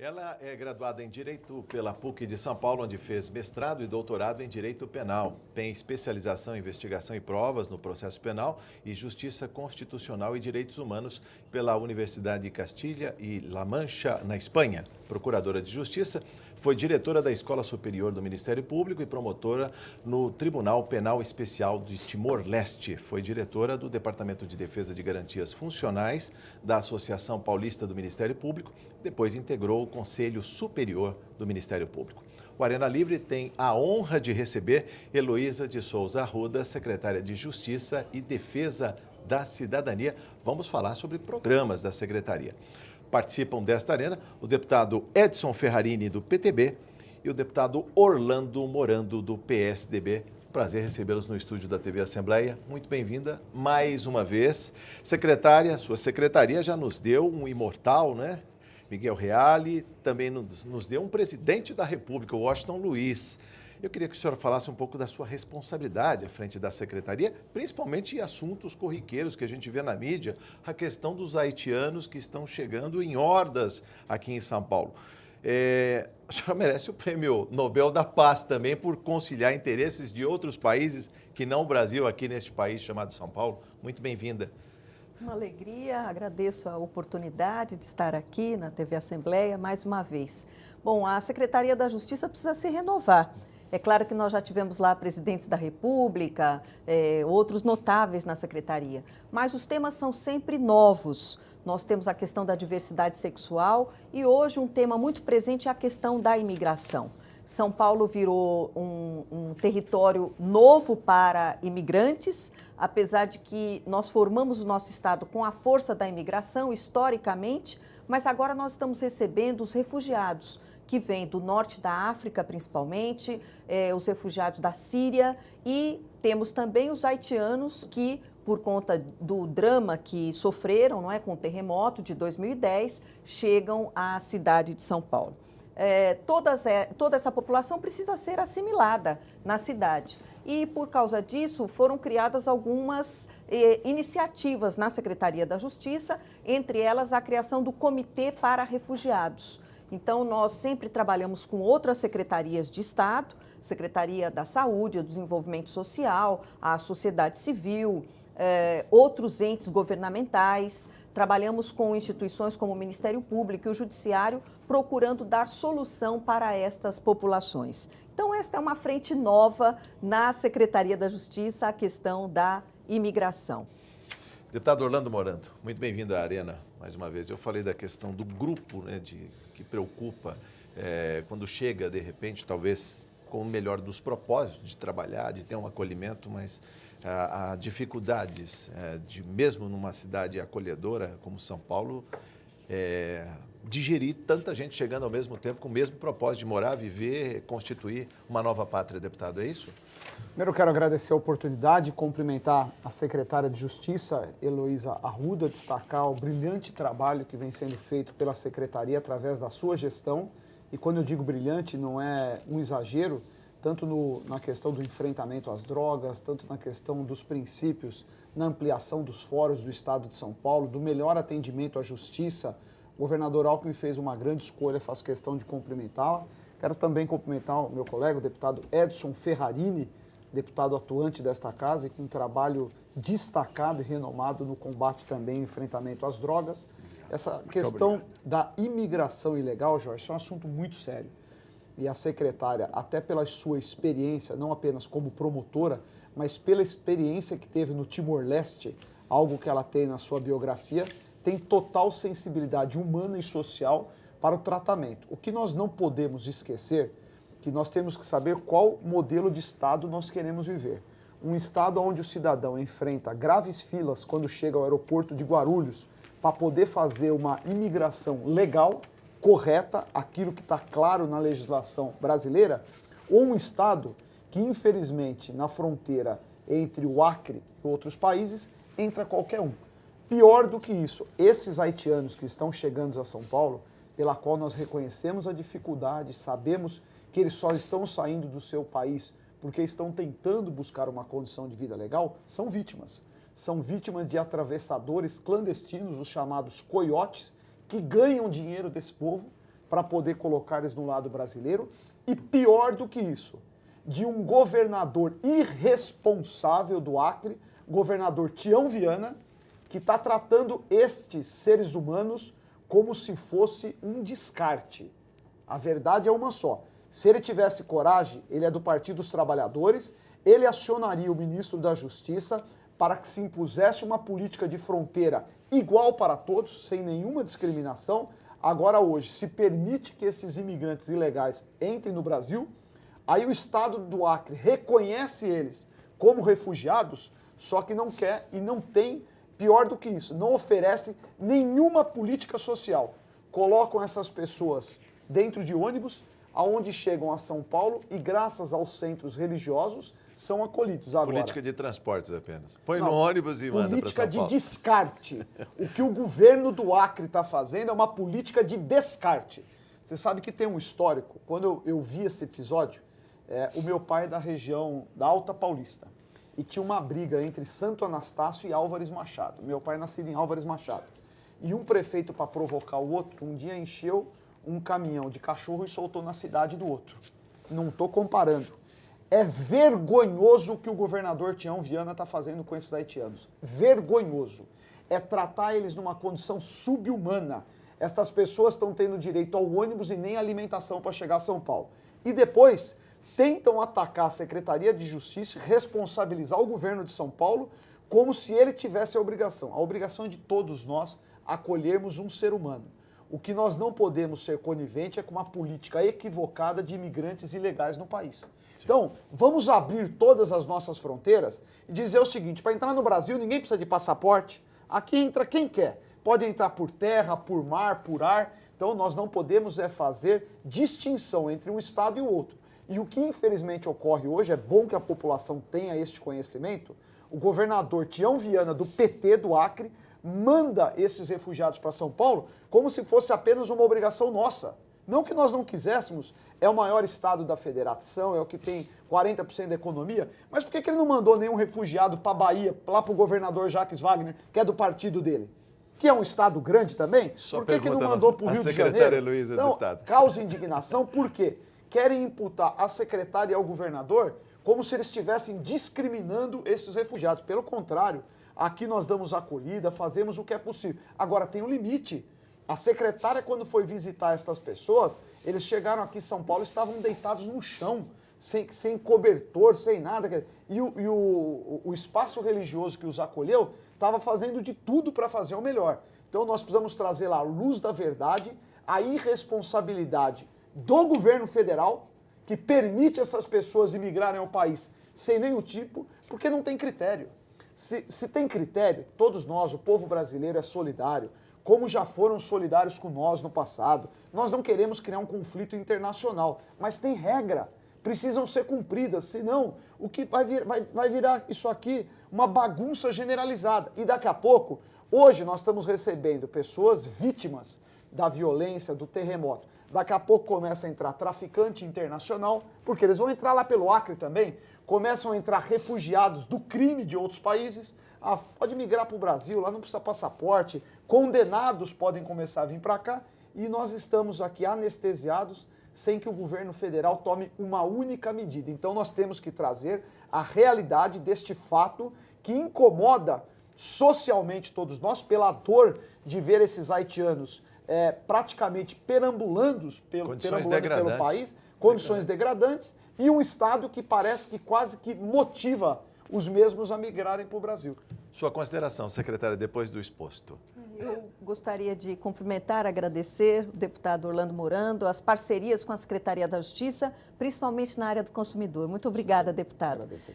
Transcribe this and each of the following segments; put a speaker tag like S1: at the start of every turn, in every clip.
S1: Ela é graduada em Direito pela PUC de São Paulo, onde fez mestrado e doutorado em Direito Penal. Tem especialização em investigação e provas no processo penal e Justiça Constitucional e Direitos Humanos pela Universidade de Castilha e La Mancha, na Espanha. Procuradora de Justiça, foi diretora da Escola Superior do Ministério Público e promotora no Tribunal Penal Especial de Timor-Leste. Foi diretora do Departamento de Defesa de Garantias Funcionais da Associação Paulista do Ministério Público, depois integrou o Conselho Superior do Ministério Público. O Arena Livre tem a honra de receber Heloísa de Souza Arruda, secretária de Justiça e Defesa da Cidadania. Vamos falar sobre programas da Secretaria. Participam desta arena o deputado Edson Ferrarini, do PTB, e o deputado Orlando Morando, do PSDB. Prazer recebê-los no estúdio da TV Assembleia. Muito bem-vinda mais uma vez. Secretária, sua secretaria já nos deu um imortal, né? Miguel Reale, também nos deu um presidente da República, o Washington Luiz. Eu queria que a senhora falasse um pouco da sua responsabilidade à frente da Secretaria, principalmente em assuntos corriqueiros que a gente vê na mídia, a questão dos haitianos que estão chegando em hordas aqui em São Paulo. A senhora merece o Prêmio Nobel da Paz também por conciliar interesses de outros países que não o Brasil, aqui neste país chamado São Paulo. Muito bem-vinda.
S2: Uma alegria, agradeço a oportunidade de estar aqui na TV Assembleia mais uma vez. Bom, a Secretaria da Justiça precisa se renovar. É claro que nós já tivemos lá presidentes da República, outros notáveis na Secretaria, mas os temas são sempre novos. Nós temos a questão da diversidade sexual e hoje um tema muito presente é a questão da imigração. São Paulo virou um território novo para imigrantes, apesar de que nós formamos o nosso estado com a força da imigração, historicamente, mas agora nós estamos recebendo os refugiados que vêm do norte da África, principalmente, os refugiados da Síria, e temos também os haitianos que, por conta do drama que sofreram, não é, com o terremoto de 2010, chegam à cidade de São Paulo. Toda essa população precisa ser assimilada na cidade. E, por causa disso, foram criadas algumas iniciativas na Secretaria da Justiça, entre elas a criação do Comitê para Refugiados. Então, nós sempre trabalhamos com outras secretarias de Estado, Secretaria da Saúde, do Desenvolvimento Social, a sociedade civil, outros entes governamentais. Trabalhamos com instituições como o Ministério Público e o Judiciário, procurando dar solução para estas populações. Então, esta é uma frente nova na Secretaria da Justiça, a questão da imigração.
S1: Deputado Orlando Morando, muito bem-vindo à Arena, mais uma vez. Eu falei da questão do grupo, né, que preocupa quando chega, de repente, talvez com o melhor dos propósitos de trabalhar, de ter um acolhimento, mas há dificuldades, mesmo numa cidade acolhedora como São Paulo, digerir tanta gente chegando ao mesmo tempo com o mesmo propósito de morar, viver, constituir uma nova pátria, deputado, é isso?
S3: Primeiro, eu quero agradecer a oportunidade de cumprimentar a secretária de Justiça, Heloísa Arruda, destacar o brilhante trabalho que vem sendo feito pela Secretaria através da sua gestão. E quando eu digo brilhante, não é um exagero, tanto na questão do enfrentamento às drogas, tanto na questão dos princípios, na ampliação dos fóruns do Estado de São Paulo, do melhor atendimento à justiça. O governador Alckmin fez uma grande escolha, faço questão de cumprimentá-la. Quero também cumprimentar o meu colega, o deputado Edson Ferrarini, deputado atuante desta casa e com um trabalho destacado e renomado no combate também ao enfrentamento às drogas. Essa questão da imigração ilegal, Jorge, é um assunto muito sério. E a secretária, até pela sua experiência, não apenas como promotora, mas pela experiência que teve no Timor-Leste, algo que ela tem na sua biografia, tem total sensibilidade humana e social para o tratamento. O que nós não podemos esquecer, que nós temos que saber qual modelo de Estado nós queremos viver. Um Estado onde o cidadão enfrenta graves filas quando chega ao aeroporto de Guarulhos para poder fazer uma imigração legal, correta, aquilo que está claro na legislação brasileira, ou um Estado que, infelizmente, na fronteira entre o Acre e outros países, entra qualquer um. Pior do que isso, esses haitianos que estão chegando a São Paulo, pela qual nós reconhecemos a dificuldade, sabemos que eles só estão saindo do seu país porque estão tentando buscar uma condição de vida legal, são vítimas. São vítimas de atravessadores clandestinos, os chamados coiotes, que ganham dinheiro desse povo, para poder colocar eles no lado brasileiro. E pior do que isso, de um governador irresponsável do Acre, governador Tião Viana, que está tratando estes seres humanos como se fosse um descarte. A verdade é uma só. Se ele tivesse coragem, ele é do Partido dos Trabalhadores, ele acionaria o ministro da Justiça para que se impusesse uma política de fronteira igual para todos, sem nenhuma discriminação. Agora, hoje, se permite que esses imigrantes ilegais entrem no Brasil, aí o Estado do Acre reconhece eles como refugiados, só que não quer e não tem, pior do que isso, não oferece nenhuma política social. Colocam essas pessoas dentro de ônibus, aonde chegam a São Paulo e, graças aos centros religiosos, são acolhidos. Agora,
S1: política de transportes apenas. Põe no ônibus e manda para São Paulo.
S3: Política de descarte. O que o governo do Acre está fazendo é uma política de descarte. Você sabe que tem um histórico. Quando eu vi esse episódio, o meu pai é da região da Alta Paulista. E tinha uma briga entre Santo Anastácio e Álvares Machado. Meu pai é nascido em Álvares Machado. E um prefeito, para provocar o outro, um dia encheu um caminhão de cachorro e soltou na cidade do outro. Não estou comparando. É vergonhoso o que o governador Tião Viana está fazendo com esses haitianos. Vergonhoso. É tratar eles numa condição subhumana. Estas pessoas estão tendo direito ao ônibus e nem alimentação para chegar a São Paulo. E depois tentam atacar a Secretaria de Justiça e responsabilizar o governo de São Paulo como se ele tivesse a obrigação. A obrigação é de todos nós acolhermos um ser humano. O que nós não podemos ser conivente é com uma política equivocada de imigrantes ilegais no país. Sim. Então, vamos abrir todas as nossas fronteiras e dizer o seguinte, para entrar no Brasil ninguém precisa de passaporte, aqui entra quem quer. Pode entrar por terra, por mar, por ar. Então, nós não podemos fazer distinção entre um estado e o outro. E o que infelizmente ocorre hoje, é bom que a população tenha este conhecimento, o governador Tião Viana, do PT do Acre, manda esses refugiados para São Paulo como se fosse apenas uma obrigação nossa. Não que nós não quiséssemos, é o maior estado da federação, é o que tem 40% da economia, mas por que ele não mandou nenhum refugiado para a Bahia, lá para o governador Jacques Wagner, que é do partido dele? Que é um estado grande também?
S1: Só
S3: por que não mandou para o Rio de Janeiro?
S1: Heloísa,
S3: então,
S1: deputado.
S3: Causa indignação, por quê? Querem imputar a secretária e ao governador como se eles estivessem discriminando esses refugiados. Pelo contrário, aqui nós damos acolhida, fazemos o que é possível. Agora, tem um limite. A secretária, quando foi visitar estas pessoas, eles chegaram aqui em São Paulo e estavam deitados no chão, sem cobertor, sem nada. E o espaço religioso que os acolheu estava fazendo de tudo para fazer o melhor. Então, nós precisamos trazer lá a luz da verdade, a irresponsabilidade do governo federal, que permite essas pessoas imigrarem ao país sem nenhum tipo, porque não tem critério. Se tem critério, todos nós, o povo brasileiro é solidário, como já foram solidários com nós no passado. Nós não queremos criar um conflito internacional, mas tem regra, precisam ser cumpridas, senão o que vai virar isso aqui uma bagunça generalizada. E daqui a pouco, hoje nós estamos recebendo pessoas vítimas da violência, do terremoto. Daqui a pouco começa a entrar traficante internacional, porque eles vão entrar lá pelo Acre também, começam a entrar refugiados do crime de outros países, pode migrar para o Brasil, lá não precisa passaporte, condenados podem começar a vir para cá, e nós estamos aqui anestesiados sem que o governo federal tome uma única medida. Então nós temos que trazer a realidade deste fato que incomoda socialmente todos nós, pela dor de ver esses haitianos praticamente perambulando pelo país, condições degradantes, e um Estado que parece que quase que motiva os mesmos a migrarem para o Brasil.
S1: Sua consideração, secretária, depois do exposto.
S2: Eu gostaria de cumprimentar, agradecer o deputado Orlando Morando, as parcerias com a Secretaria da Justiça, principalmente na área do consumidor. Muito obrigada, deputado.
S3: Agradeço,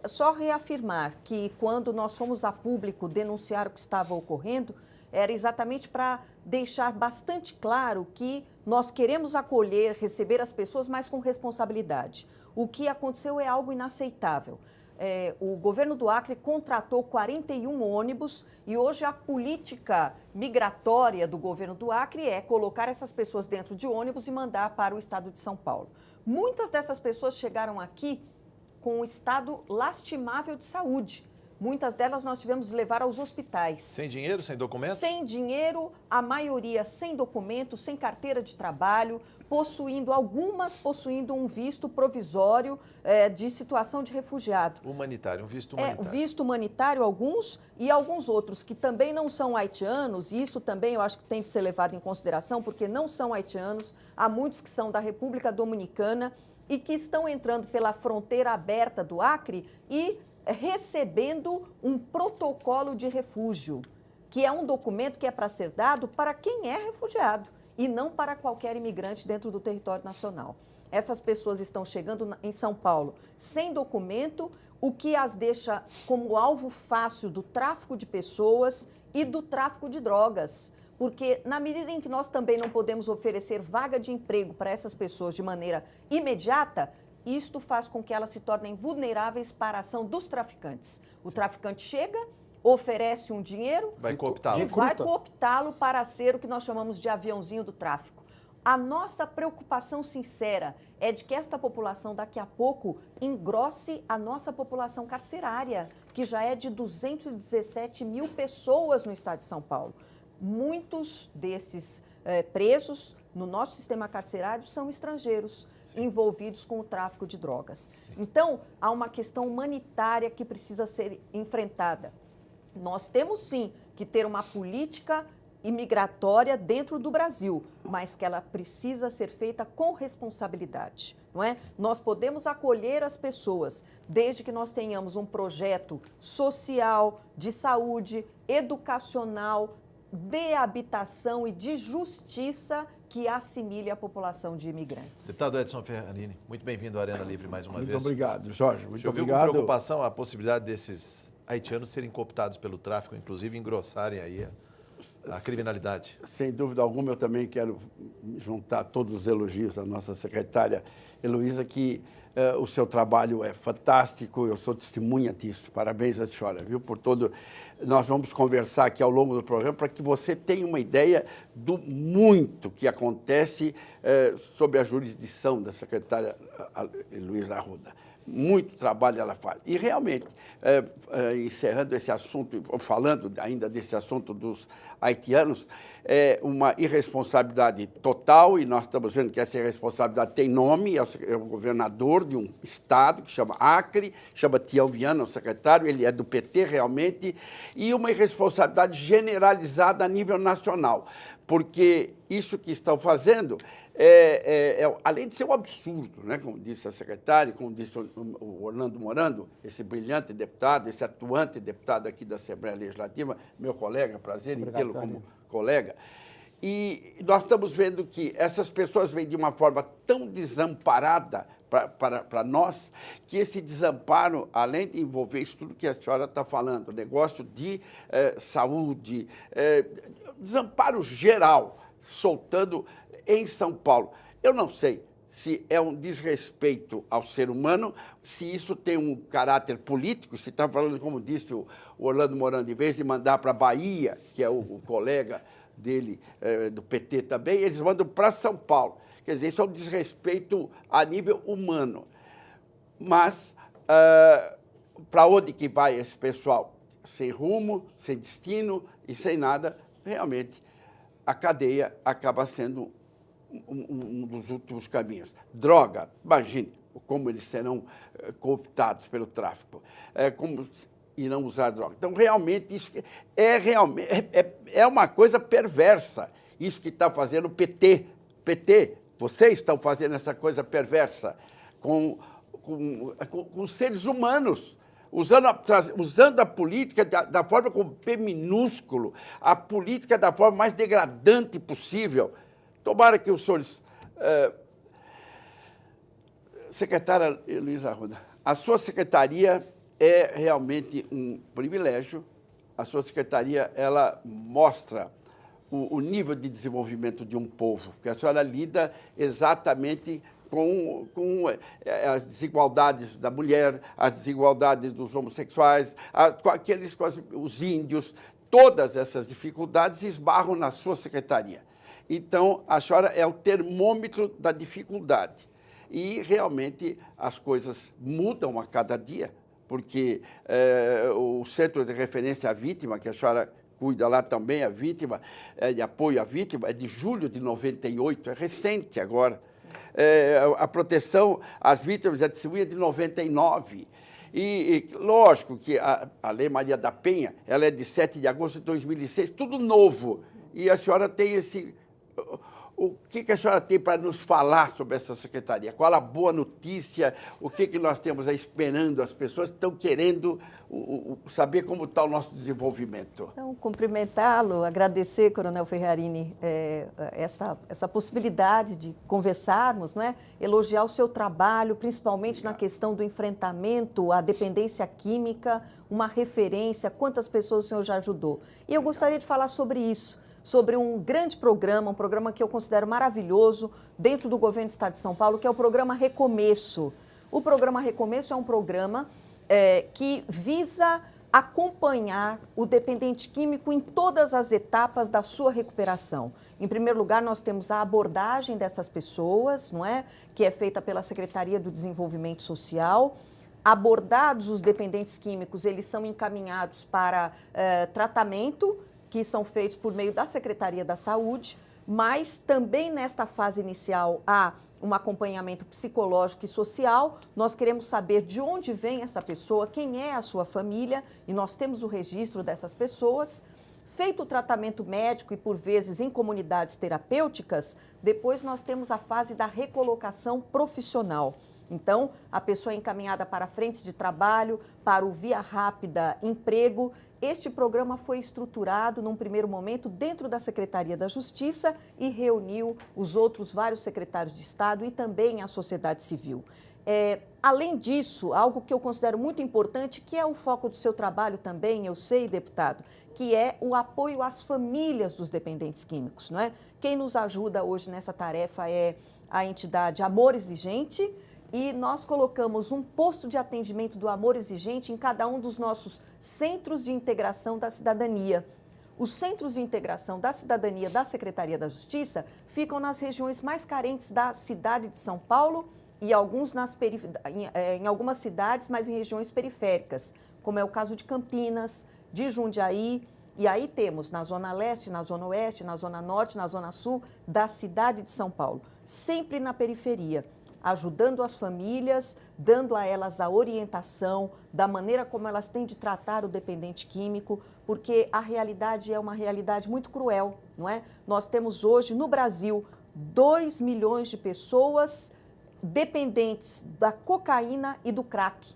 S2: só reafirmar que quando nós fomos a público denunciar o que estava ocorrendo, era exatamente para deixar bastante claro que nós queremos acolher, receber as pessoas, mas com responsabilidade. O que aconteceu é algo inaceitável. O governo do Acre contratou 41 ônibus e hoje a política migratória do governo do Acre é colocar essas pessoas dentro de ônibus e mandar para o estado de São Paulo. Muitas dessas pessoas chegaram aqui com um estado lastimável de saúde. Muitas delas nós tivemos de levar aos hospitais.
S1: Sem dinheiro, sem documento?
S2: Sem dinheiro, a maioria sem documento, sem carteira de trabalho, algumas possuindo um visto provisório de situação de refugiado.
S1: Humanitário, um visto humanitário.
S2: Visto humanitário, alguns, e alguns outros que também não são haitianos, e isso também eu acho que tem de ser levado em consideração, porque não são haitianos, há muitos que são da República Dominicana e que estão entrando pela fronteira aberta do Acre e recebendo um protocolo de refúgio, que é um documento que é para ser dado para quem é refugiado e não para qualquer imigrante dentro do território nacional. Essas pessoas estão chegando em São Paulo sem documento, o que as deixa como alvo fácil do tráfico de pessoas e do tráfico de drogas. Porque, na medida em que nós também não podemos oferecer vaga de emprego para essas pessoas de maneira imediata, isto faz com que elas se tornem vulneráveis para a ação dos traficantes. O traficante chega, oferece um dinheiro
S1: vai cooptá-lo.
S2: E vai cooptá-lo para ser o que nós chamamos de aviãozinho do tráfico. A nossa preocupação sincera é de que esta população, daqui a pouco, engrosse a nossa população carcerária, que já é de 217 mil pessoas no estado de São Paulo. Muitos desses presos no nosso sistema carcerário são estrangeiros, envolvidos com o tráfico de drogas. Então, há uma questão humanitária que precisa ser enfrentada. Nós temos, sim, que ter uma política imigratória dentro do Brasil, mas que ela precisa ser feita com responsabilidade, não é? Nós podemos acolher as pessoas, desde que nós tenhamos um projeto social, de saúde, educacional, de habitação e de justiça que assimile a população de imigrantes.
S1: Deputado Edson Ferrarini, muito bem-vindo à Arena Livre mais uma vez.
S4: Muito obrigado, Jorge. Muito
S1: obrigado. Viu com preocupação a possibilidade desses haitianos serem cooptados pelo tráfico, inclusive engrossarem aí a criminalidade?
S4: Sem dúvida alguma, eu também quero juntar todos os elogios à nossa secretária Heloísa, que o seu trabalho é fantástico, eu sou testemunha disso. Parabéns a senhora, viu, por todo... Nós vamos conversar aqui ao longo do programa para que você tenha uma ideia do muito que acontece sob a jurisdição da secretária Heloísa Arruda. Muito trabalho ela faz. E, realmente, encerrando esse assunto, falando ainda desse assunto dos haitianos, é uma irresponsabilidade total, e nós estamos vendo que essa irresponsabilidade tem nome, é o governador de um estado que chama Acre, chama Tião Viana, o secretário, ele é do PT realmente, e uma irresponsabilidade generalizada a nível nacional, porque isso que estão fazendo... além de ser um absurdo, né? Como disse a secretária, como disse o Orlando Morando, esse brilhante deputado, esse atuante deputado aqui da Assembleia Legislativa, meu colega, prazer em tê-lo como colega. E nós estamos vendo que essas pessoas vêm de uma forma tão desamparada para nós, que esse desamparo, além de envolver isso tudo que a senhora está falando, negócio de saúde, desamparo geral, soltando em São Paulo. Eu não sei se é um desrespeito ao ser humano, se isso tem um caráter político, se está falando, como disse o Orlando Morando, em vez de mandar para a Bahia, que é o colega dele, do PT também, eles mandam para São Paulo. Quer dizer, isso é um desrespeito a nível humano. Mas, para onde que vai esse pessoal? Sem rumo, sem destino e sem nada, realmente, a cadeia acaba sendo um dos últimos caminhos. Droga, imagine como eles serão cooptados pelo tráfico, como irão usar droga. Então, realmente, isso é uma coisa perversa, isso que está fazendo o PT. PT, vocês estão fazendo essa coisa perversa com seres humanos, usando a política da forma como P minúsculo, a política da forma mais degradante possível. Tomara que os senhores... Secretária Heloísa Arruda, a sua secretaria é realmente um privilégio. A sua secretaria, ela mostra o nível de desenvolvimento de um povo, que a senhora lida exatamente com as desigualdades da mulher, as desigualdades dos homossexuais, os índios, todas essas dificuldades esbarram na sua secretaria. Então, a senhora é o termômetro da dificuldade. E, realmente, as coisas mudam a cada dia. porque o Centro de Referência à Vítima, que a senhora cuida lá também, a vítima, de apoio à vítima, é de julho de 98, é recente agora. A proteção às vítimas é de testemunha de 99. E lógico que a Lei Maria da Penha, ela é de 7 de agosto de 2006, tudo novo. E a senhora tem esse... O que a senhora tem para nos falar sobre essa secretaria? Qual a boa notícia? O que nós temos aí esperando? As pessoas estão querendo saber como está o nosso desenvolvimento.
S2: Então, cumprimentá-lo, agradecer, Coronel Ferrarini, essa possibilidade de conversarmos, não é? Elogiar o seu trabalho, principalmente na questão do enfrentamento à dependência química, uma referência, quantas pessoas o senhor já ajudou. E eu gostaria de falar sobre isso, sobre um grande programa, um programa que eu considero maravilhoso dentro do governo do Estado de São Paulo, que é o programa Recomeço. O programa Recomeço é um programa que visa acompanhar o dependente químico em todas as etapas da sua recuperação. Em primeiro lugar, nós temos a abordagem dessas pessoas, não é? Que é feita pela Secretaria do Desenvolvimento Social. Abordados os dependentes químicos, eles são encaminhados para tratamento, que são feitos por meio da Secretaria da Saúde, mas também nesta fase inicial há um acompanhamento psicológico e social. Nós queremos saber de onde vem essa pessoa, quem é a sua família, e nós temos o registro dessas pessoas. Feito o tratamento médico e, por vezes, em comunidades terapêuticas, depois nós temos a fase da recolocação profissional. Então, a pessoa é encaminhada para frentes de trabalho, para o Via Rápida Emprego. Este programa foi estruturado, num primeiro momento, dentro da Secretaria da Justiça e reuniu os outros vários secretários de Estado e também a sociedade civil. Além disso, algo que eu considero muito importante, que é o foco do seu trabalho também, eu sei, deputado, que é o apoio às famílias dos dependentes químicos, não é? Quem nos ajuda hoje nessa tarefa é a entidade Amor Exigente, e nós colocamos um posto de atendimento do Amor Exigente em cada um dos nossos centros de integração da cidadania. Os centros de integração da cidadania da Secretaria da Justiça ficam nas regiões mais carentes da cidade de São Paulo e alguns em algumas cidades, mas em regiões periféricas, como é o caso de Campinas, de Jundiaí. E aí temos na Zona Leste, na Zona Oeste, na Zona Norte, na Zona Sul da cidade de São Paulo, sempre na periferia, ajudando as famílias, dando a elas a orientação da maneira como elas têm de tratar o dependente químico, porque a realidade é uma realidade muito cruel, não é? Nós temos hoje no Brasil 2 milhões de pessoas dependentes da cocaína e do crack.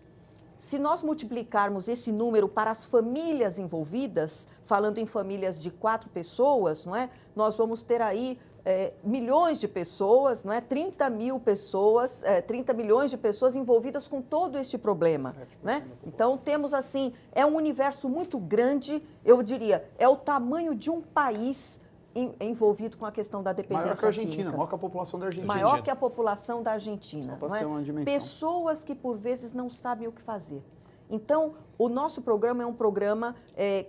S2: Se nós multiplicarmos esse número para as famílias envolvidas, falando em famílias de 4 pessoas, não é? Nós vamos ter aí milhões de pessoas, não é? 30 milhões de pessoas envolvidas com todo este problema, né? Então, temos assim, é um universo muito grande, eu diria, é o tamanho de um país envolvido com a questão da dependência
S3: maior que a Argentina,
S2: química.
S3: maior que a população da Argentina.
S2: Maior que a população da Argentina.
S3: Só para
S2: não é?
S3: ter uma dimensão.
S2: Pessoas que, por vezes, não sabem o que fazer. Então, o nosso programa é um programa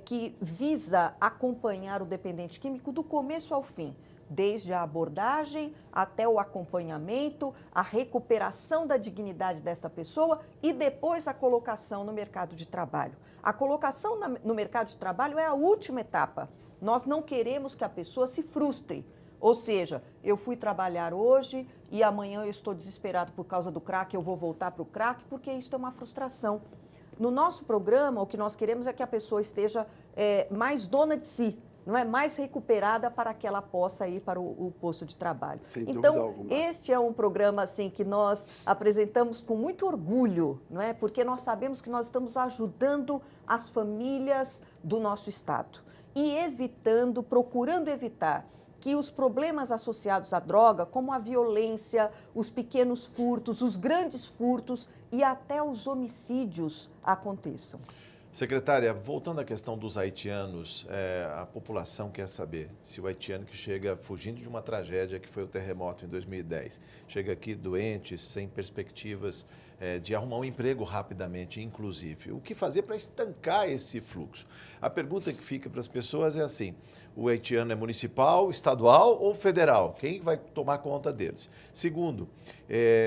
S2: que visa acompanhar o dependente químico do começo ao fim, desde a abordagem até o acompanhamento, a recuperação da dignidade desta pessoa e depois a colocação no mercado de trabalho. A colocação no mercado de trabalho é a última etapa. Nós não queremos que a pessoa se frustre. Ou seja, eu fui trabalhar hoje e amanhã eu estou desesperado por causa do crack, eu vou voltar para o crack, porque isso é uma frustração. No nosso programa, o que nós queremos é que a pessoa esteja mais dona de si, não é? Mais recuperada para que ela possa ir para o posto de trabalho.
S4: Sem dúvida
S2: Então,
S4: alguma.
S2: este é um programa assim, que nós apresentamos com muito orgulho, não é? Porque nós sabemos que nós estamos ajudando as famílias do nosso Estado e procurando evitar que os problemas associados à droga, como a violência, os pequenos furtos, os grandes furtos e até os homicídios aconteçam.
S1: Secretária, voltando à questão dos haitianos, a população quer saber se o haitiano que chega fugindo de uma tragédia que foi o terremoto em 2010, chega aqui doente, sem perspectivas de arrumar um emprego rapidamente, inclusive. O que fazer para estancar esse fluxo? A pergunta que fica para as pessoas é assim: o haitiano é municipal, estadual ou federal? Quem vai tomar conta deles? Segundo,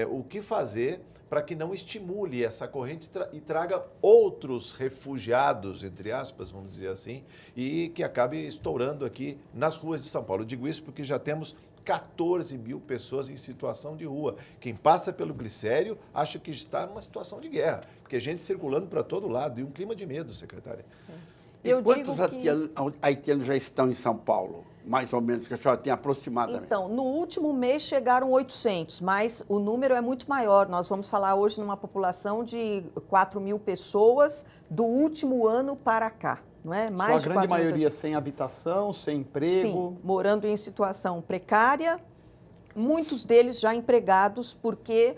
S1: o que fazer para que não estimule essa corrente e traga outros refugiados, entre aspas, vamos dizer assim, e que acabe estourando aqui nas ruas de São Paulo. Eu digo isso porque já temos 14 mil pessoas em situação de rua. Quem passa pelo Glicério acha que está numa situação de guerra, porque gente circulando para todo lado e um clima de medo, secretária.
S4: E quantos haitianos já estão em São Paulo? Mais ou menos, que a senhora tem aproximadamente.
S2: Então, no último mês chegaram 800, mas o número é muito maior. Nós vamos falar hoje numa população de 4 mil pessoas do último ano para cá. Não é? Mais
S3: Sua grande maioria sem habitação, sem emprego?
S2: Sim, morando em situação precária, muitos deles já empregados, porque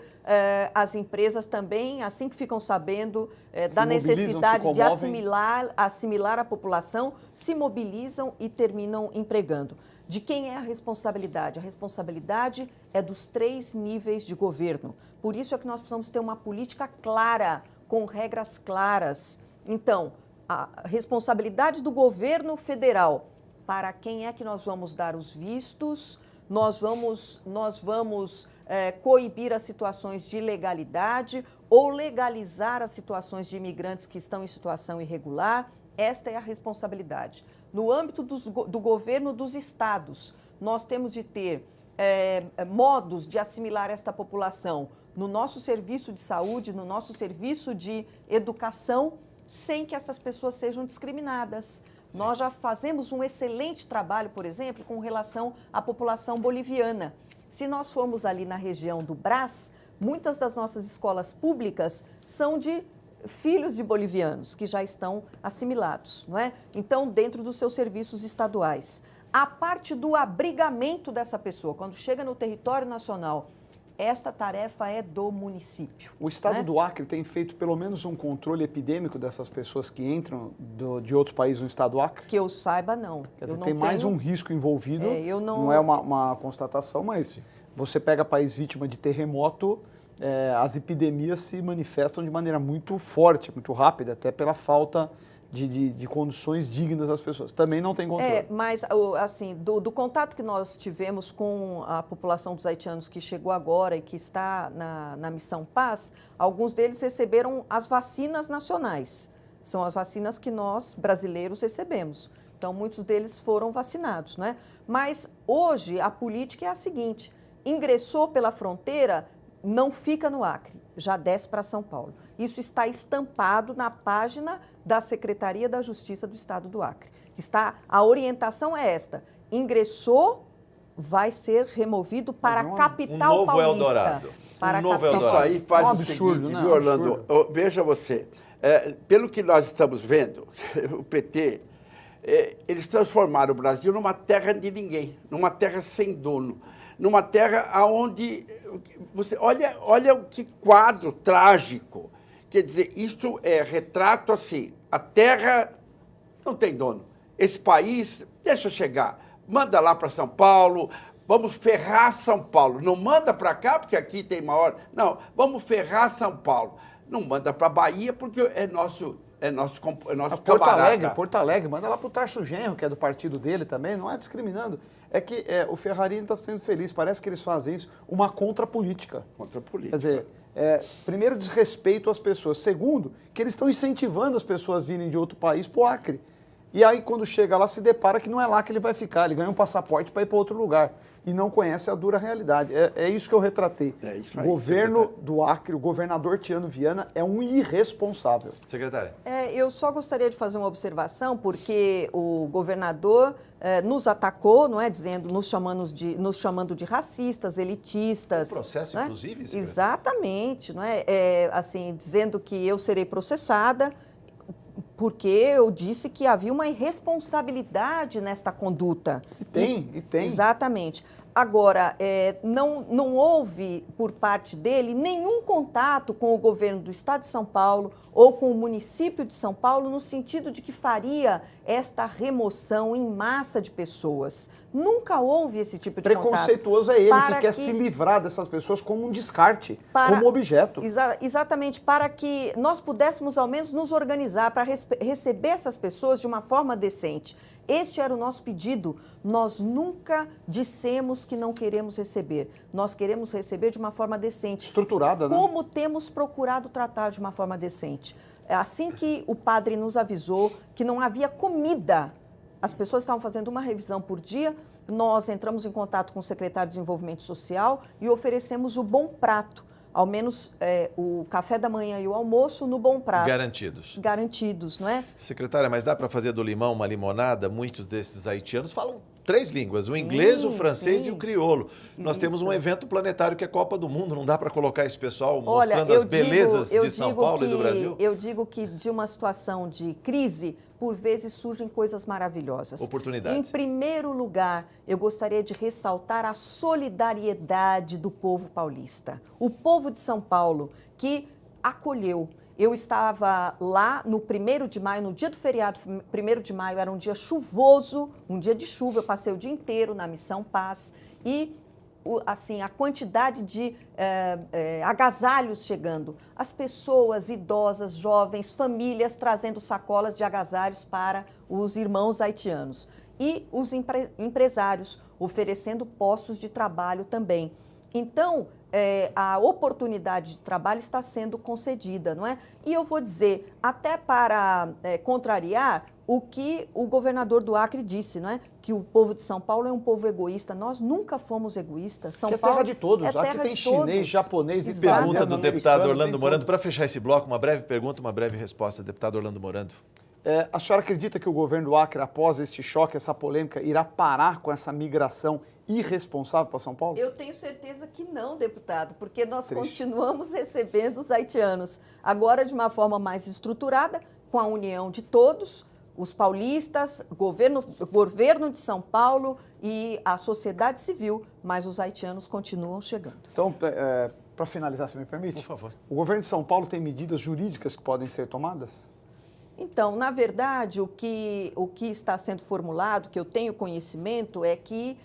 S2: as empresas também, assim que ficam sabendo da necessidade de assimilar a população, se mobilizam e terminam empregando. De quem é a responsabilidade? A responsabilidade é dos 3 níveis de governo. Por isso é que nós precisamos ter uma política clara, com regras claras. Então, a responsabilidade do governo federal: para quem é que nós vamos dar os vistos, nós vamos coibir as situações de ilegalidade ou legalizar as situações de imigrantes que estão em situação irregular. Esta é a responsabilidade. No âmbito do governo dos estados, nós temos de ter modos de assimilar esta população no nosso serviço de saúde, no nosso serviço de educação, sem que essas pessoas sejam discriminadas. Sim. Nós já fazemos um excelente trabalho, por exemplo, com relação à população boliviana. Se nós formos ali na região do Brás, muitas das nossas escolas públicas são de filhos de bolivianos que já estão assimilados, não é? Então, dentro dos seus serviços estaduais. A parte do abrigamento dessa pessoa, quando chega no território nacional, esta tarefa é do município.
S3: O Estado do Acre tem feito pelo menos um controle epidêmico dessas pessoas que entram de outros países no Estado do Acre?
S2: Que eu saiba, não.
S3: Quer dizer, tem mais um risco envolvido,
S2: não...
S3: não é uma constatação, mas você pega país vítima de terremoto, as epidemias se manifestam de maneira muito forte, muito rápida, até pela falta de condições dignas das pessoas. Também não tem controle.
S2: Mas, assim, do contato que nós tivemos com a população dos haitianos que chegou agora e que está na Missão Paz, alguns deles receberam as vacinas nacionais. São as vacinas que nós, brasileiros, recebemos. Então, muitos deles foram vacinados, né? Mas, hoje, a política é a seguinte: ingressou pela fronteira, não fica no Acre, já desce para São Paulo. Isso está estampado na página da Secretaria da Justiça do Estado do Acre. A orientação é esta: ingressou, vai ser removido para a capital
S1: novo
S2: paulista.
S1: Eldorado.
S2: Para
S1: um novo
S2: capital
S1: Eldorado.
S4: Isso aí faz
S3: um
S4: o
S3: absurdo,
S4: seguinte,
S3: né?
S4: viu, Orlando? Veja você, pelo que nós estamos vendo, o PT, eles transformaram o Brasil numa terra de ninguém, numa terra sem dono, numa terra onde você olha que quadro trágico. Quer dizer, isso é retrato assim: a terra não tem dono. Esse país, deixa chegar, manda lá para São Paulo, vamos ferrar São Paulo. Não manda para cá, porque aqui tem maior. Não, vamos ferrar São Paulo. Não manda para a Bahia, porque é nosso camarada.
S3: Porto Alegre, manda lá para o Tarso Genro, que é do partido dele também, não é discriminando. É que o Ferrarini está sendo feliz, parece que eles fazem isso, uma contrapolítica.
S4: Contrapolítica.
S3: Quer dizer, primeiro, desrespeito às pessoas. Segundo, que eles estão incentivando as pessoas a virem de outro país para o Acre. E aí, quando chega lá, se depara que não é lá que ele vai ficar. Ele ganha um passaporte para ir para outro lugar. E não conhece a dura realidade. É isso que eu retratei.
S4: É isso
S3: O
S4: aí,
S3: governo
S4: secretário.
S3: do Acre, o governador Tiano Viana, é um irresponsável.
S1: Secretária.
S2: Eu só gostaria de fazer uma observação, porque o governador nos atacou, não é, dizendo, nos chamando de racistas, elitistas.
S1: Um processo,
S2: não é?
S1: inclusive, secretária.
S2: Exatamente, não é? Assim, dizendo que eu serei processada, porque eu disse que havia uma irresponsabilidade nesta conduta.
S3: E tem.
S2: Exatamente. Agora, não houve, por parte dele, nenhum contato com o governo do Estado de São Paulo ou com o município de São Paulo no sentido de que faria esta remoção em massa de pessoas. Nunca houve esse tipo de contato.
S3: Preconceituoso é ele, que quer se livrar dessas pessoas como um descarte, como objeto.
S2: Exatamente, para que nós pudéssemos, ao menos, nos organizar para receber essas pessoas de uma forma decente. Este era o nosso pedido. Nós nunca dissemos que não queremos receber. Nós queremos receber de uma forma decente.
S3: Estruturada, né?
S2: Como temos procurado tratar de uma forma decente. Assim que o padre nos avisou que não havia comida, as pessoas estavam fazendo uma revisão por dia, nós entramos em contato com o secretário de Desenvolvimento Social e oferecemos o Bom Prato. Ao menos o café da manhã e o almoço no Bom Prato.
S1: Garantidos.
S2: Garantidos, não é?
S1: Secretária, mas dá para fazer do limão uma limonada? Muitos desses haitianos falam 3 línguas, o inglês, o francês e o crioulo. Nós temos um evento planetário que é Copa do Mundo, não dá para colocar esse pessoal mostrando as belezas de São Paulo e do Brasil?
S2: Eu digo que de uma situação de crise, por vezes surgem coisas maravilhosas.
S1: Oportunidades.
S2: Em primeiro lugar, eu gostaria de ressaltar a solidariedade do povo paulista. O povo de São Paulo que acolheu. Eu estava lá no 1º de maio, no dia do feriado, 1º de maio, era um dia chuvoso, um dia de chuva, eu passei o dia inteiro na Missão Paz e, assim, a quantidade de agasalhos chegando. As pessoas idosas, jovens, famílias trazendo sacolas de agasalhos para os irmãos haitianos. E os empresários oferecendo postos de trabalho também. Então, a oportunidade de trabalho está sendo concedida, não é? E eu vou dizer, até para contrariar o que o governador do Acre disse, não é? Que o povo de São Paulo é um povo egoísta. Nós nunca fomos egoístas. São
S3: Paulo
S2: é
S3: terra de todos. Aqui tem chinês, japonês, italiano.
S1: Pergunta do deputado Orlando Morando. Para fechar esse bloco, uma breve pergunta, uma breve resposta. Deputado Orlando Morando.
S3: A senhora acredita que o governo do Acre, após este choque, essa polêmica, irá parar com essa migração irresponsável para São Paulo?
S2: Eu tenho certeza que não, deputado, porque nós continuamos recebendo os haitianos, agora de uma forma mais estruturada, com a união de todos, os paulistas, governo de São Paulo e a sociedade civil, mas os haitianos continuam chegando.
S3: Então, para finalizar, se me permite?
S1: Por favor.
S3: O governo de São Paulo tem medidas jurídicas que podem ser tomadas?
S2: Então, na verdade, o que está sendo formulado, que eu tenho conhecimento, é que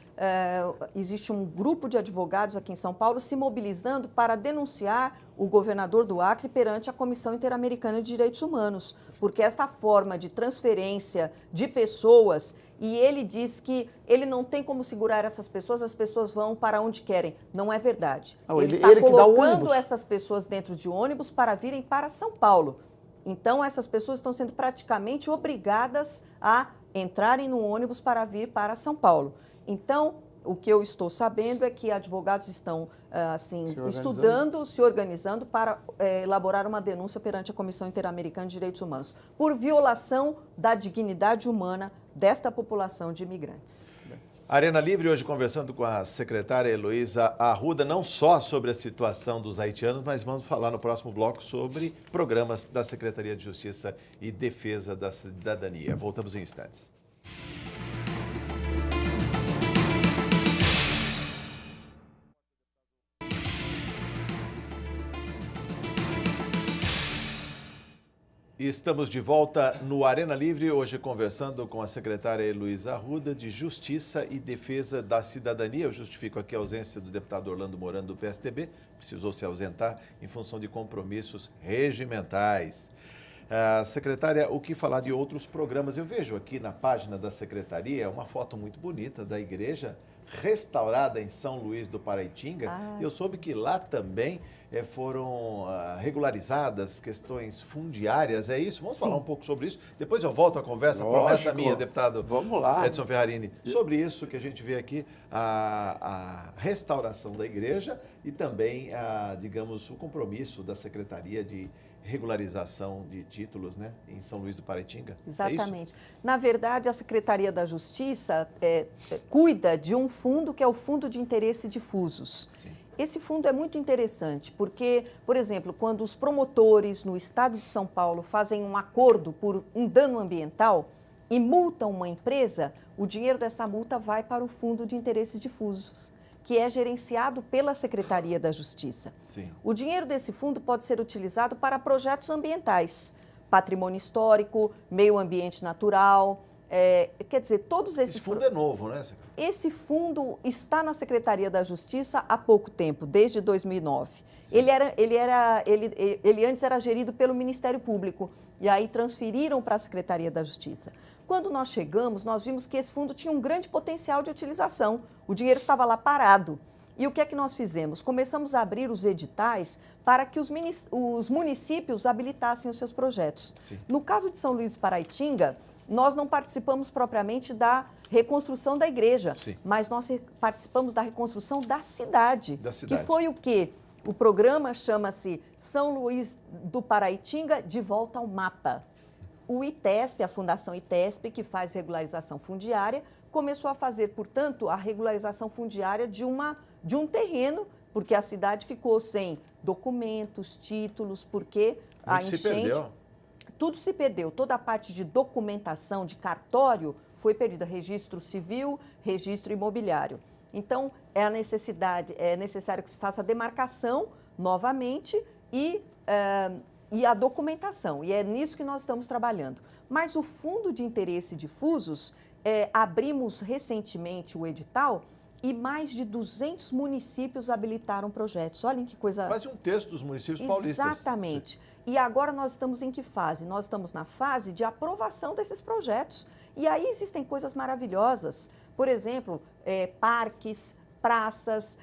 S2: existe um grupo de advogados aqui em São Paulo se mobilizando para denunciar o governador do Acre perante a Comissão Interamericana de Direitos Humanos, porque esta forma de transferência de pessoas, e ele diz que ele não tem como segurar essas pessoas, as pessoas vão para onde querem. Não é verdade. Ele está colocando essas pessoas dentro de ônibus para virem para São Paulo. Então, essas pessoas estão sendo praticamente obrigadas a entrarem no ônibus para vir para São Paulo. Então, o que eu estou sabendo é que advogados estão estudando, se organizando para elaborar uma denúncia perante a Comissão Interamericana de Direitos Humanos por violação da dignidade humana desta população de imigrantes.
S1: Arena Livre, hoje conversando com a secretária Heloísa Arruda, não só sobre a situação dos haitianos, mas vamos falar no próximo bloco sobre programas da Secretaria de Justiça e Defesa da Cidadania. Voltamos em instantes. Estamos de volta no Arena Livre, hoje conversando com a secretária Heloísa Arruda de Justiça e Defesa da Cidadania. Eu justifico aqui a ausência do deputado Orlando Morando do PSDB, precisou se ausentar em função de compromissos regimentais. Secretária, o que falar de outros programas? Eu vejo aqui na página da secretaria uma foto muito bonita da igreja restaurada em São Luís do Paraitinga. Eu soube que lá também foram regularizadas questões fundiárias, é isso? Vamos falar um pouco sobre isso. Depois eu volto à conversa, promessa minha, deputado Edson Ferrarini, sobre isso que a gente vê aqui, a restauração da igreja e também, digamos, o compromisso da Secretaria de regularização de títulos, né, em São Luís do Paraitinga.
S2: Exatamente. Na verdade, a Secretaria da Justiça cuida de um fundo que é o Fundo de Interesse Difusos. Sim. Esse fundo é muito interessante porque, por exemplo, quando os promotores no estado de São Paulo fazem um acordo por um dano ambiental e multam uma empresa, o dinheiro dessa multa vai para o Fundo de Interesses Difusos. que é gerenciado pela Secretaria da Justiça.
S1: Sim.
S2: O dinheiro desse fundo pode ser utilizado para projetos ambientais, patrimônio histórico, meio ambiente natural, quer dizer, todos esses...
S1: Esse fundo é novo, né, secretário?
S2: Esse fundo está na Secretaria da Justiça há pouco tempo, desde 2009.
S1: Sim.
S2: Ele antes era gerido pelo Ministério Público e aí transferiram para a Secretaria da Justiça. Quando nós chegamos, nós vimos que esse fundo tinha um grande potencial de utilização. O dinheiro estava lá parado. E o que é que nós fizemos? Começamos a abrir os editais para que os municípios habilitassem os seus projetos.
S1: Sim.
S2: No caso de São Luís do Paraitinga, nós não participamos propriamente da reconstrução da igreja,
S1: Sim.
S2: mas nós participamos da reconstrução da cidade.
S1: Da cidade.
S2: Que foi o quê? O programa chama-se São Luís do Paraitinga de Volta ao Mapa. O ITESP, a Fundação ITESP, que faz regularização fundiária, começou a fazer, portanto, a regularização fundiária de um terreno, porque a cidade ficou sem documentos, títulos, porque a enchente...
S1: Se perdeu.
S2: Tudo se perdeu, toda a parte de documentação, de cartório, foi perdida, registro civil, registro imobiliário. Então, é necessário que se faça a demarcação novamente e a documentação, e é nisso que nós estamos trabalhando. Mas o Fundo de Interesse Difusos, abrimos recentemente o edital e mais de 200 municípios habilitaram projetos. Olhem que coisa...
S1: Quase um terço dos municípios paulistas.
S2: Exatamente. E agora nós estamos em que fase? Nós estamos na fase de aprovação desses projetos. E aí existem coisas maravilhosas. Por exemplo, parques, praças,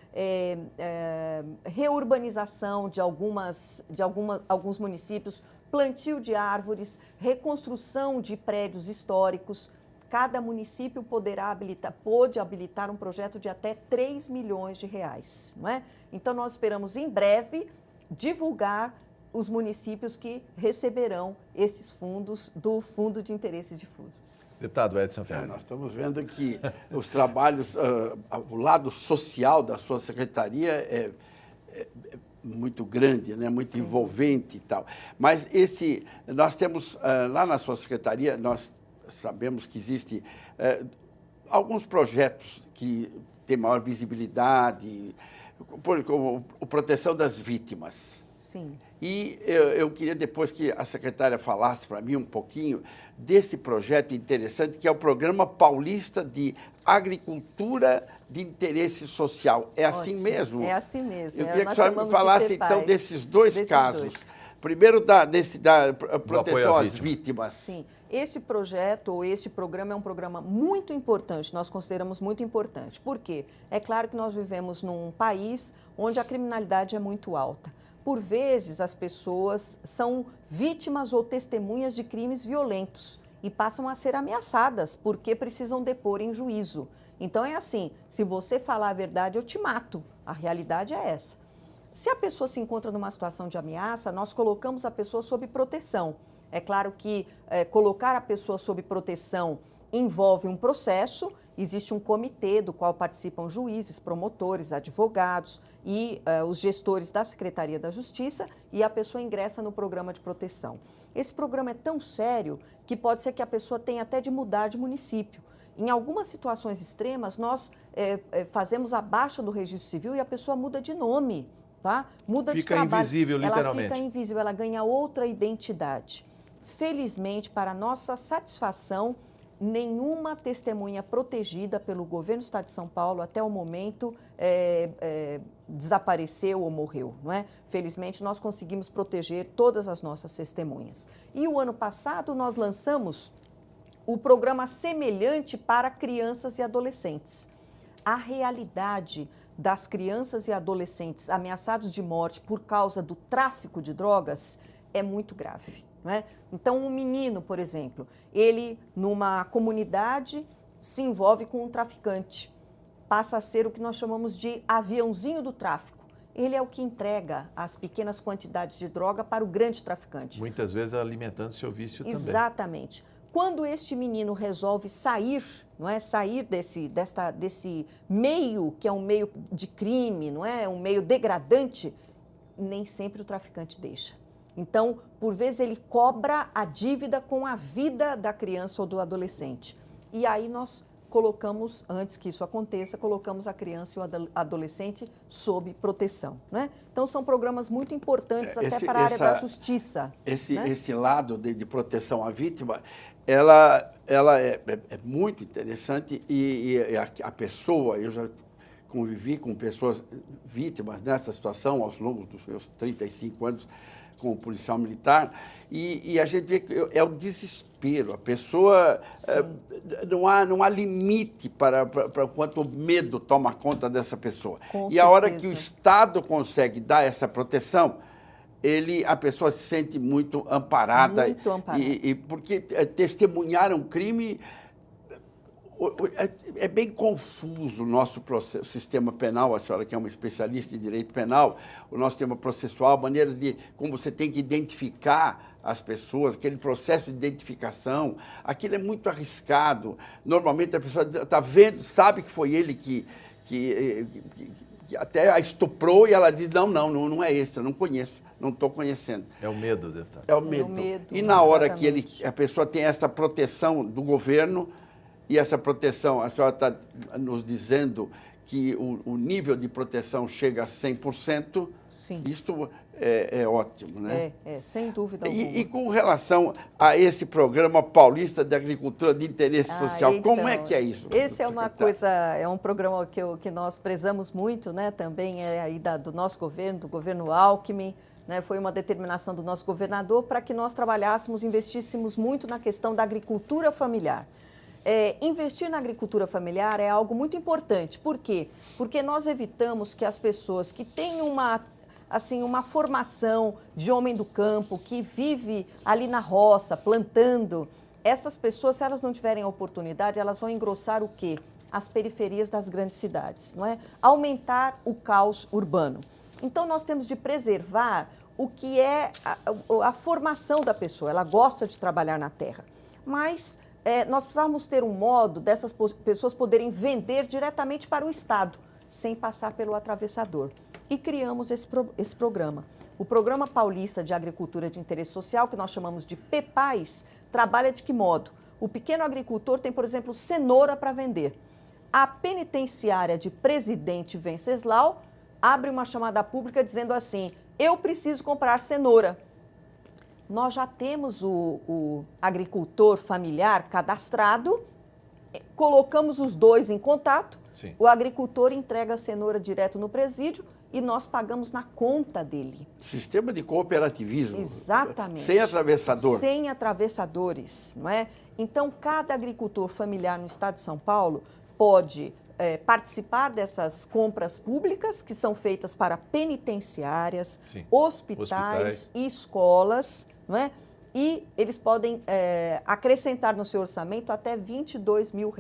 S2: reurbanização de alguns municípios, plantio de árvores, reconstrução de prédios históricos. Cada município pôde habilitar um projeto de até 3 milhões de reais, não é? Então, nós esperamos, em breve, divulgar os municípios que receberão esses fundos do Fundo de Interesses Difusos.
S1: Deputado Edson Ferreira.
S4: Nós estamos vendo que os trabalhos, o lado social da sua secretaria é muito grande, né? Muito Sim. envolvente e tal. Mas nós temos, lá na sua secretaria, nós sabemos que existem alguns projetos que têm maior visibilidade, como a proteção das vítimas.
S2: Sim.
S4: E eu queria depois que a secretária falasse para mim um pouquinho desse projeto interessante, que é o Programa Paulista de Agricultura de Interesse Social. É assim
S2: Ótimo.
S4: mesmo?
S2: É assim mesmo.
S4: Eu queria que a senhora me falasse, então, desses dois casos. Primeiro, da proteção às vítimas.
S2: Sim. Este projeto, ou este programa, é um programa muito importante, nós consideramos muito importante. Por quê? É claro que nós vivemos num país onde a criminalidade é muito alta. Por vezes, as pessoas são vítimas ou testemunhas de crimes violentos e passam a ser ameaçadas porque precisam depor em juízo. Então, é assim, se você falar a verdade, eu te mato. A realidade é essa. Se a pessoa se encontra numa situação de ameaça, nós colocamos a pessoa sob proteção. É claro que colocar a pessoa sob proteção envolve um processo, existe um comitê do qual participam juízes, promotores, advogados e os gestores da Secretaria da Justiça, e a pessoa ingressa no programa de proteção. Esse programa é tão sério que pode ser que a pessoa tenha até de mudar de município. Em algumas situações extremas, nós fazemos a baixa do registro civil e a pessoa muda de nome. Tá? Muda de trabalho.
S1: Fica invisível, literalmente.
S2: Ela fica invisível, ela ganha outra identidade. Felizmente, para nossa satisfação, nenhuma testemunha protegida pelo governo do Estado de São Paulo até o momento desapareceu ou morreu, não é? Felizmente, nós conseguimos proteger todas as nossas testemunhas. E o ano passado, nós lançamos o programa semelhante para crianças e adolescentes. A realidade das crianças e adolescentes ameaçados de morte por causa do tráfico de drogas é muito grave. Não é? Então, um menino, por exemplo, ele, numa comunidade, se envolve com um traficante. Passa a ser o que nós chamamos de aviãozinho do tráfico. Ele é o que entrega as pequenas quantidades de droga para o grande traficante.
S1: Muitas vezes alimentando seu vício também.
S2: Exatamente. Quando este menino resolve sair, não é, sair desse meio, que é um meio de crime, não é, um meio degradante, nem sempre o traficante deixa. Então, por vezes, ele cobra a dívida com a vida da criança ou do adolescente. E aí nós colocamos, antes que isso aconteça, colocamos a criança e o adolescente sob proteção, né? Então, são programas muito importantes até para a área da justiça.
S4: Esse lado de proteção à vítima, ela é muito interessante e a pessoa, eu já convivi com pessoas vítimas nessa situação ao longo dos meus 35 anos como policial militar, e a gente vê que é o desespero. A pessoa, não há limite para quanto o medo toma conta dessa pessoa.
S2: Com
S4: certeza. A hora que o Estado consegue dar essa proteção, a pessoa se sente muito amparada.
S2: Muito amparada.
S4: Porque testemunhar um crime é bem confuso o nosso sistema penal. A senhora que é uma especialista em direito penal, o nosso sistema processual, a maneira de como você tem que identificar as pessoas, aquele processo de identificação, aquilo é muito arriscado. Normalmente a pessoa está vendo, sabe que foi ele que até a estuprou e ela diz, não é esse, eu não conheço, não estou conhecendo.
S1: É o medo, deputado.
S4: É o medo. E na hora que a pessoa tem essa proteção do governo, e essa proteção, a senhora está nos dizendo que o nível de proteção chega a 100%.
S2: Sim.
S4: Isto é ótimo, né?
S2: Sem dúvida alguma.
S4: E com relação a esse programa paulista de agricultura de interesse social,
S2: então,
S4: como é que é isso?
S2: Esse é um programa que nós prezamos muito, né? Também é aí do nosso governo, do governo Alckmin, né? Foi uma determinação do nosso governador para que nós trabalhássemos, investíssemos muito na questão da agricultura familiar. Investir na agricultura familiar é algo muito importante. Por quê? Porque nós evitamos que as pessoas que têm uma formação de homem do campo, que vive ali na roça, plantando, essas pessoas, se elas não tiverem a oportunidade, elas vão engrossar o quê? As periferias das grandes cidades, não é? Aumentar o caos urbano. Então, nós temos de preservar o que é a formação da pessoa. Ela gosta de trabalhar na terra, mas nós precisávamos ter um modo dessas pessoas poderem vender diretamente para o Estado, sem passar pelo atravessador. E criamos esse programa. O Programa Paulista de Agricultura de Interesse Social, que nós chamamos de PEPAIS, trabalha de que modo? O pequeno agricultor tem, por exemplo, cenoura para vender. A penitenciária de Presidente Venceslau abre uma chamada pública dizendo assim, eu preciso comprar cenoura. Nós já temos o agricultor familiar cadastrado, colocamos os dois em contato,
S1: Sim.
S2: O agricultor entrega a cenoura direto no presídio e nós pagamos na conta dele.
S4: Sistema de cooperativismo.
S2: Exatamente.
S4: Sem atravessador.
S2: Sem atravessadores, não é? Então, cada agricultor familiar no estado de São Paulo pode participar dessas compras públicas que são feitas para penitenciárias, hospitais e escolas, não é? E eles podem acrescentar no seu orçamento até R$22 mil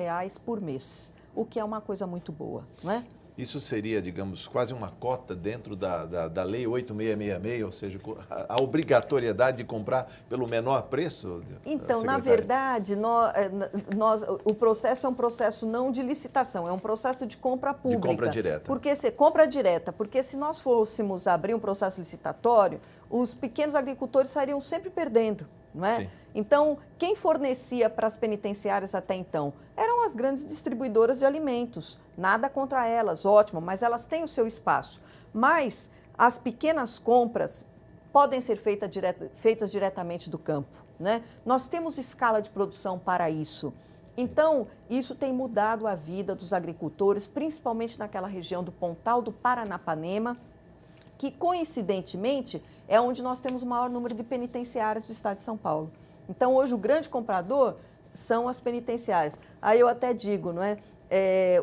S2: por mês, o que é uma coisa muito boa, não é?
S1: Isso seria, digamos, quase uma cota dentro da Lei 8666, ou seja, a obrigatoriedade de comprar pelo menor preço?
S2: Então, na verdade, o processo é um processo não de licitação, é um processo de compra pública.
S1: De compra direta.
S2: Compra direta, porque se nós fôssemos abrir um processo licitatório, os pequenos agricultores sairiam sempre perdendo, não é?
S1: Sim.
S2: Então, quem fornecia para as penitenciárias até então eram as grandes distribuidoras de alimentos. Nada contra elas, ótimo, mas elas têm o seu espaço. Mas as pequenas compras podem ser feitas diretamente do campo, né? Nós temos escala de produção para isso. Então, isso tem mudado a vida dos agricultores, principalmente naquela região do Pontal do Paranapanema, que, coincidentemente, é onde nós temos o maior número de penitenciárias do estado de São Paulo. Então, hoje, o grande comprador são as penitenciárias. Aí eu até digo, não é?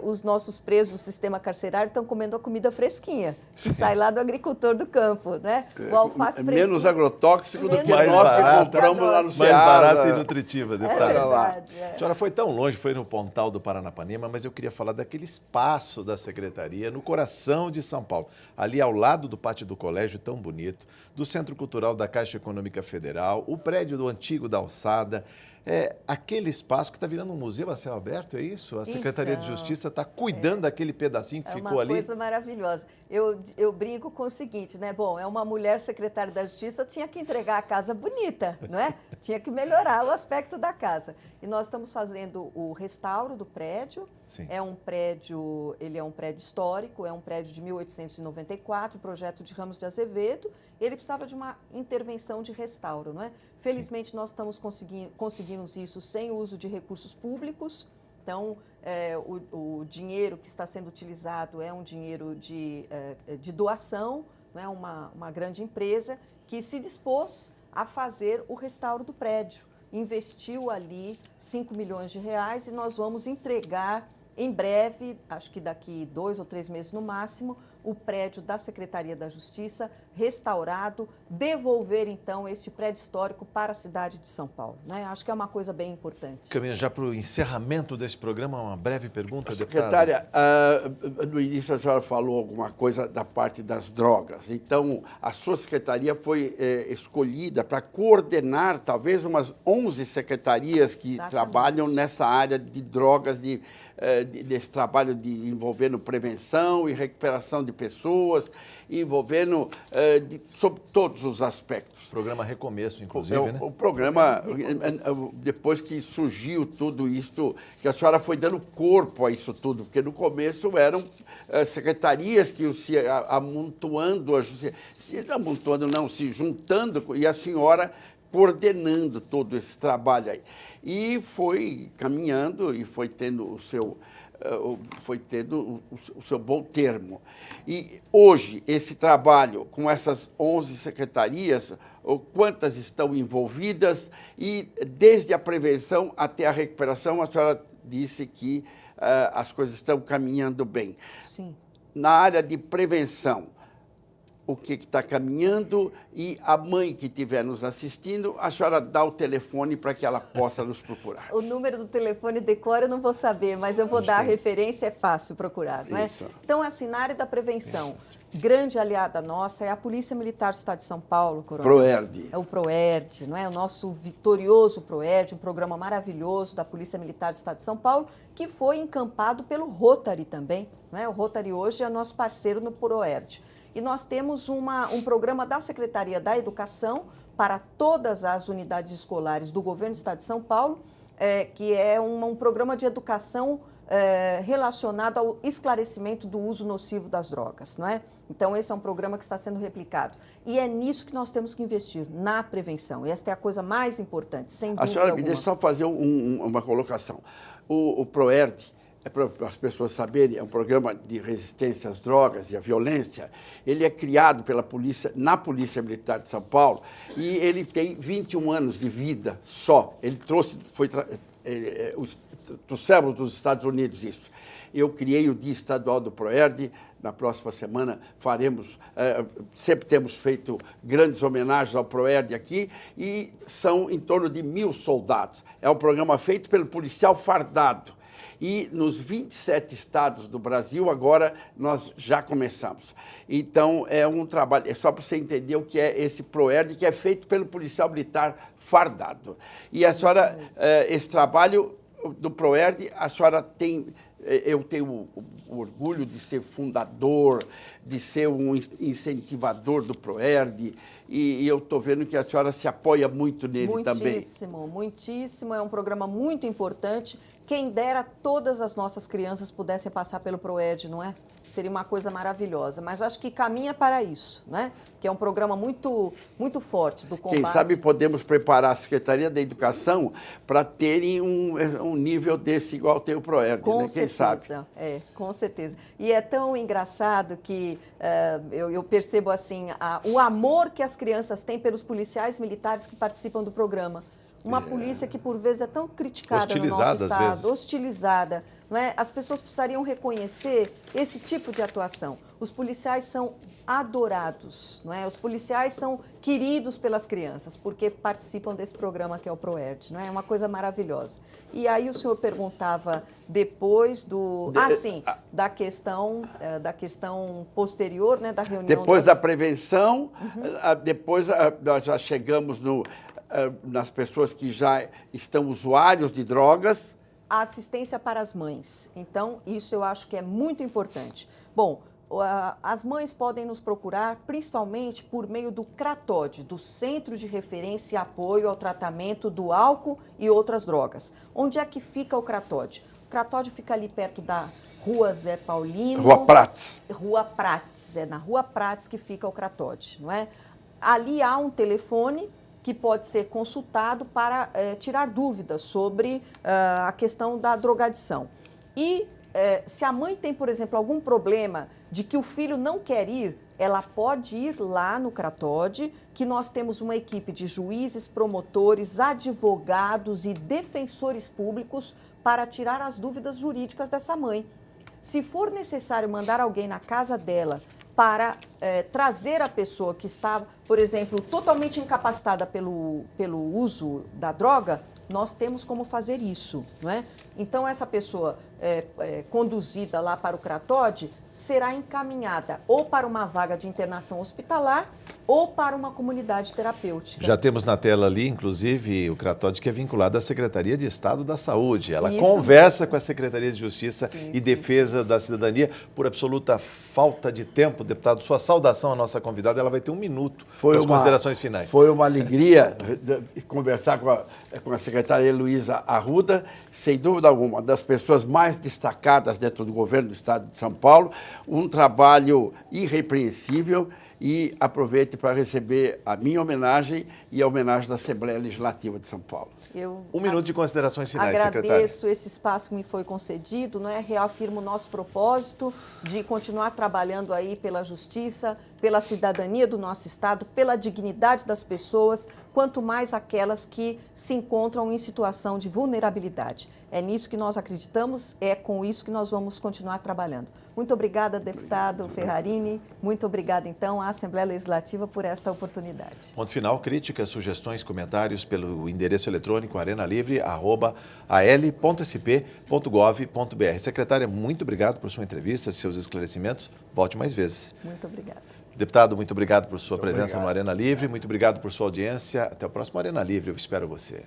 S2: Os nossos presos do sistema carcerário estão comendo a comida fresquinha, que sai lá do agricultor do campo, né? O alface fresquinho.
S4: Menos agrotóxico do que
S1: mais
S4: nós
S1: barato,
S4: que compramos lá no
S1: mais
S4: Ceará.
S1: barata e nutritiva, deputada.
S2: Verdade,
S1: A senhora foi tão longe, foi no Pontal do Paranapanema, mas eu queria falar daquele espaço da Secretaria no coração de São Paulo, ali ao lado do pátio do colégio, tão bonito, do Centro Cultural da Caixa Econômica Federal, o prédio do antigo da Alçada, aquele espaço que está virando um museu a céu aberto, é isso? A Secretaria Secretaria de Justiça está cuidando daquele pedacinho que ficou ali.
S2: É uma coisa maravilhosa. Eu brinco com o seguinte, né? Bom, é uma mulher secretária da Justiça, tinha que entregar a casa bonita, não é? Tinha que melhorar o aspecto da casa. E nós estamos fazendo o restauro do prédio.
S1: Sim.
S2: Ele é um prédio histórico, é um prédio de 1894, projeto de Ramos de Azevedo. Ele precisava de uma intervenção de restauro, não é? Felizmente, nós estamos conseguimos isso sem o uso de recursos públicos. Então, o dinheiro que está sendo utilizado é um dinheiro de doação, não é? Uma grande empresa que se dispôs a fazer o restauro do prédio. Investiu ali 5 milhões de reais e nós vamos entregar em breve, acho que daqui 2 ou 3 meses no máximo, o prédio da Secretaria da Justiça restaurado, devolver então este prédio histórico para a cidade de São Paulo, né? Acho que é uma coisa bem importante.
S1: Caminhando já para o encerramento desse programa, uma breve pergunta, deputada.
S4: Secretária, no início a senhora falou alguma coisa da parte das drogas. Então, a sua secretaria foi escolhida para coordenar talvez umas 11 secretarias que
S2: Exatamente.
S4: trabalham nessa área de drogas, desse trabalho envolvendo prevenção e recuperação de pessoas, envolvendo sobre todos os aspectos.
S1: Programa Recomeço, inclusive, né?
S4: O programa, depois que surgiu tudo isso, que a senhora foi dando corpo a isso tudo, porque no começo eram secretarias que iam se amontoando, se juntando, e a senhora coordenando todo esse trabalho aí. E foi caminhando e foi tendo o seu bom termo. E hoje, esse trabalho com essas 11 secretarias, quantas estão envolvidas e desde a prevenção até a recuperação, a senhora disse que as coisas estão caminhando bem.
S2: Sim.
S4: Na área de prevenção, o que está caminhando, e a mãe que estiver nos assistindo, a senhora dá o telefone para que ela possa nos procurar.
S2: O número do telefone decora eu não vou saber, mas eu vou dar a referência, é fácil procurar, não é?
S4: Isso.
S2: Então, assim, na área da prevenção, grande aliada nossa é a Polícia Militar do Estado de São Paulo, Coronel.
S4: PROERD.
S2: É o PROERD, não é? O nosso vitorioso PROERD, um programa maravilhoso da Polícia Militar do Estado de São Paulo, que foi encampado pelo Rotary também, não é? O Rotary hoje é nosso parceiro no PROERD. E nós temos um programa da Secretaria da Educação para todas as unidades escolares do Governo do Estado de São Paulo, que é um programa de educação relacionado ao esclarecimento do uso nocivo das drogas, não é? Então, esse é um programa que está sendo replicado. E é nisso que nós temos que investir, na prevenção. Esta é a coisa mais importante, sem dúvida
S4: alguma. A senhora
S2: alguma.
S4: me deixa só fazer uma colocação. O PROERD, para as pessoas saberem, é um programa de resistência às drogas e à violência. Ele é criado na Polícia Militar de São Paulo e ele tem 21 anos de vida só. Ele trouxemos dos Estados Unidos isso. Eu criei o Dia Estadual do PROERD. Na próxima semana sempre temos feito grandes homenagens ao PROERD aqui, e são em torno de 1.000 soldados. É um programa feito pelo policial fardado. E nos 27 estados do Brasil, agora, nós já começamos. Então, é um trabalho, é só para você entender o que é esse PROERD, que é feito pelo policial militar fardado. E a senhora, esse trabalho do PROERD, a senhora tem... Eu tenho o orgulho de ser fundador, de ser um incentivador do PROERD, e eu estou vendo que a senhora se apoia muito nele também.
S2: Muitíssimo, muitíssimo. É um programa muito importante. Quem dera todas as nossas crianças pudessem passar pelo PROERD, não é? Seria uma coisa maravilhosa. Mas acho que caminha para isso, né? Que é um programa muito, muito forte do combate.
S4: Quem sabe podemos preparar a Secretaria da Educação para terem um nível desse igual tem o PROERD,
S2: com
S4: né? Quem
S2: certeza,
S4: sabe?
S2: Com certeza. E é tão engraçado que eu percebo assim o amor que as crianças têm pelos policiais militares que participam do programa. Uma polícia que, por vezes, é tão criticada no nosso Estado,
S1: às vezes.
S2: hostilizada. Não é? As pessoas precisariam reconhecer esse tipo de atuação. Os policiais são adorados, não é? Os policiais são queridos pelas crianças, porque participam desse programa que é o PROERD, não é? É uma coisa maravilhosa. E aí o senhor perguntava depois da questão posterior, né, da reunião.
S4: Depois da prevenção, depois nós já chegamos nas pessoas que já estão usuários de drogas,
S2: a assistência para as mães. Então, isso eu acho que é muito importante. Bom, as mães podem nos procurar principalmente por meio do CRATOD, do Centro de Referência e Apoio ao Tratamento do Álcool e Outras Drogas. Onde é que fica o CRATOD? O CRATOD fica ali perto da Rua Zé Paulino.
S4: Rua Prates.
S2: Rua Prates, é na Rua Prates que fica o CRATOD, não é? Ali há um telefone que pode ser consultado para tirar dúvidas sobre a questão da drogadição. E se a mãe tem, por exemplo, algum problema de que o filho não quer ir, ela pode ir lá no CRATOD, que nós temos uma equipe de juízes, promotores, advogados e defensores públicos para tirar as dúvidas jurídicas dessa mãe. Se for necessário mandar alguém na casa dela para trazer a pessoa que está, por exemplo, totalmente incapacitada pelo uso da droga, nós temos como fazer isso, não é? Então, essa pessoa conduzida lá para o CRATOD será encaminhada ou para uma vaga de internação hospitalar ou para uma comunidade terapêutica.
S1: Já temos na tela ali, inclusive, o CRATOD, que é vinculado à Secretaria de Estado da Saúde. Ela conversa com a Secretaria de Justiça e Defesa da Cidadania. Por absoluta falta de tempo, deputado, sua saudação à nossa convidada, ela vai ter 1 minuto para as considerações finais.
S4: Foi uma alegria conversar com a secretária Heloísa Arruda, sem dúvida alguma, das pessoas mais destacadas dentro do governo do Estado de São Paulo, um trabalho irrepreensível, e aproveite para receber a minha homenagem e a homenagem da Assembleia Legislativa de São Paulo.
S1: 1 minuto de considerações finais, secretária.
S2: Agradeço esse espaço que me foi concedido, não é? Reafirmo o nosso propósito de continuar trabalhando aí pela justiça, pela cidadania do nosso Estado, pela dignidade das pessoas, quanto mais aquelas que se encontram em situação de vulnerabilidade. É nisso que nós acreditamos, é com isso que nós vamos continuar trabalhando. Muito obrigada, deputado Ferrarini. Muito obrigada, então, à Assembleia Legislativa por esta oportunidade.
S1: Ponto final, críticas, sugestões, comentários pelo endereço eletrônico arenalivre@al.sp.gov.br. Secretária, muito obrigado por sua entrevista, seus esclarecimentos. Volte mais vezes.
S2: Muito obrigada.
S1: Deputado, muito obrigado por sua presença no Arena Livre, muito obrigado por sua audiência. Até o próximo Arena Livre, eu espero você.